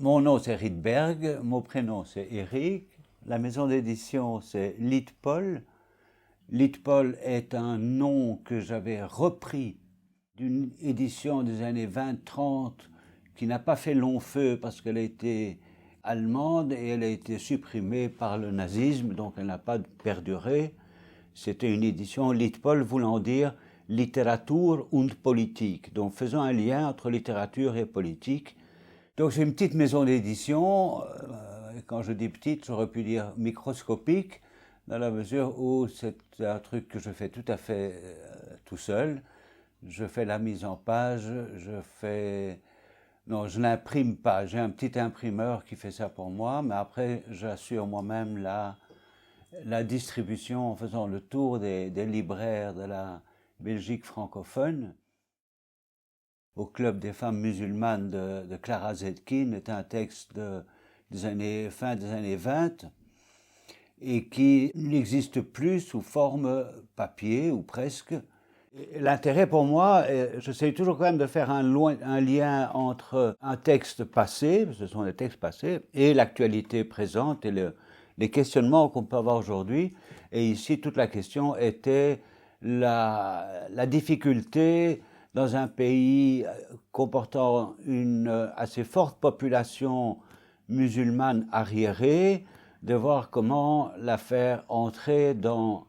Mon nom c'est Rydberg, mon prénom c'est Eric, la maison d'édition c'est Litpol. Litpol est un nom que j'avais repris d'une édition des années 20-30 qui n'a pas fait long feu parce qu'elle a été allemande et elle a été supprimée par le nazisme, donc elle n'a pas perduré. C'était une édition Litpol voulant dire Literatur und Politik, donc faisant un lien entre littérature et politique. Donc c'est une petite maison d'édition, quand je dis petite, j'aurais pu dire microscopique, dans la mesure où c'est un truc que je fais tout à fait tout seul. Je fais la mise en page, non, je n'imprime pas, j'ai un petit imprimeur qui fait ça pour moi, mais après j'assure moi-même la distribution en faisant le tour des libraires de la Belgique francophone. Au Club des femmes musulmanes de Clara Zetkin est un texte fin des années 20 et qui n'existe plus sous forme papier ou presque. L'intérêt pour moi, j'essaie toujours quand même de faire un lien entre un texte passé, ce sont des textes passés, et l'actualité présente et les questionnements qu'on peut avoir aujourd'hui. Et ici, toute la question était la difficulté dans un pays comportant une assez forte population musulmane arriérée, de voir comment la faire entrer dans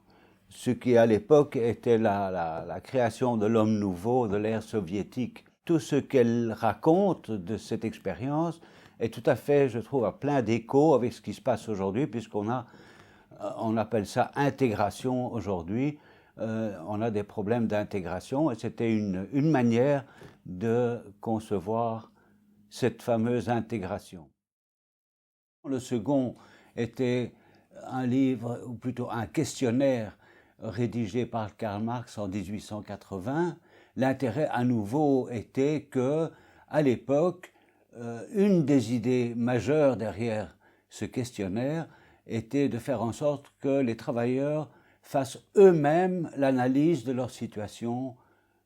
ce qui à l'époque était la création de l'homme nouveau, de l'ère soviétique. Tout ce qu'elle raconte de cette expérience est tout à fait, je trouve, à plein d'écho avec ce qui se passe aujourd'hui, on appelle ça intégration aujourd'hui. On a des problèmes d'intégration et c'était une manière de concevoir cette fameuse intégration. Le second était un livre, ou plutôt un questionnaire rédigé par Karl Marx en 1880. L'intérêt à nouveau était que, à l'époque, une des idées majeures derrière ce questionnaire était de faire en sorte que les travailleurs fassent eux-mêmes l'analyse de leur situation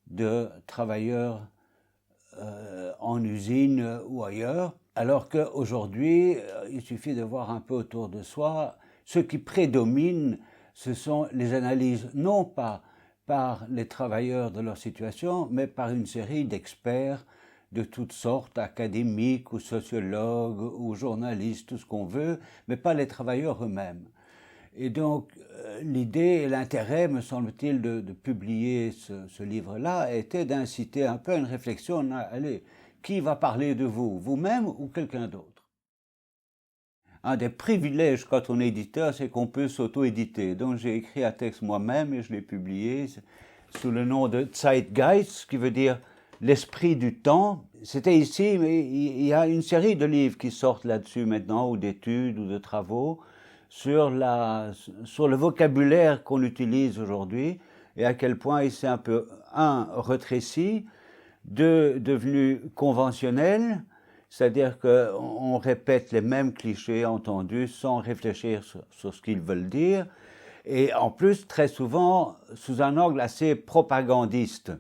de travailleurs en usine ou ailleurs, alors qu'aujourd'hui, il suffit de voir un peu autour de soi, ce qui prédomine, ce sont les analyses non pas par les travailleurs de leur situation, mais par une série d'experts de toutes sortes, académiques ou sociologues ou journalistes, tout ce qu'on veut, mais pas les travailleurs eux-mêmes. Et donc, l'idée et l'intérêt, me semble-t-il, de publier ce livre-là était d'inciter un peu à une réflexion. Allez, qui va parler de vous, vous-même ou quelqu'un d'autre? Un des privilèges quand on est éditeur, c'est qu'on peut s'auto-éditer. Donc j'ai écrit un texte moi-même et je l'ai publié sous le nom de Zeitgeist, ce qui veut dire l'esprit du temps. C'était ici, mais il y a une série de livres qui sortent là-dessus maintenant, ou d'études ou de travaux, sur le vocabulaire qu'on utilise aujourd'hui et à quel point il s'est un peu, rétréci, devenu conventionnel, c'est-à-dire qu'on répète les mêmes clichés entendus sans réfléchir sur ce qu'ils veulent dire, et en plus, très souvent, sous un angle assez propagandiste.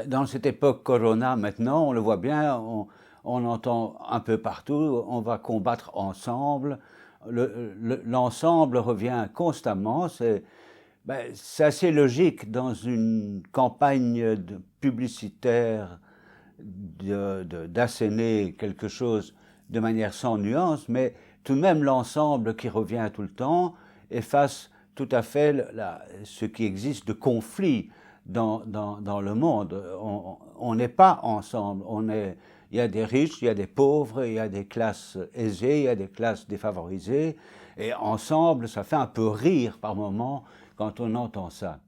Dans cette époque Corona, maintenant, on le voit bien, on entend un peu partout, on va combattre ensemble. L'ensemble revient constamment. C'est assez logique dans une campagne publicitaire d'asséner quelque chose de manière sans nuance, mais tout de même l'ensemble qui revient tout le temps efface tout à fait ce qui existe de conflit dans le monde. On n'est pas ensemble, il y a des riches, il y a des pauvres, il y a des classes aisées, il y a des classes défavorisées, et ensemble, ça fait un peu rire par moments quand on entend ça.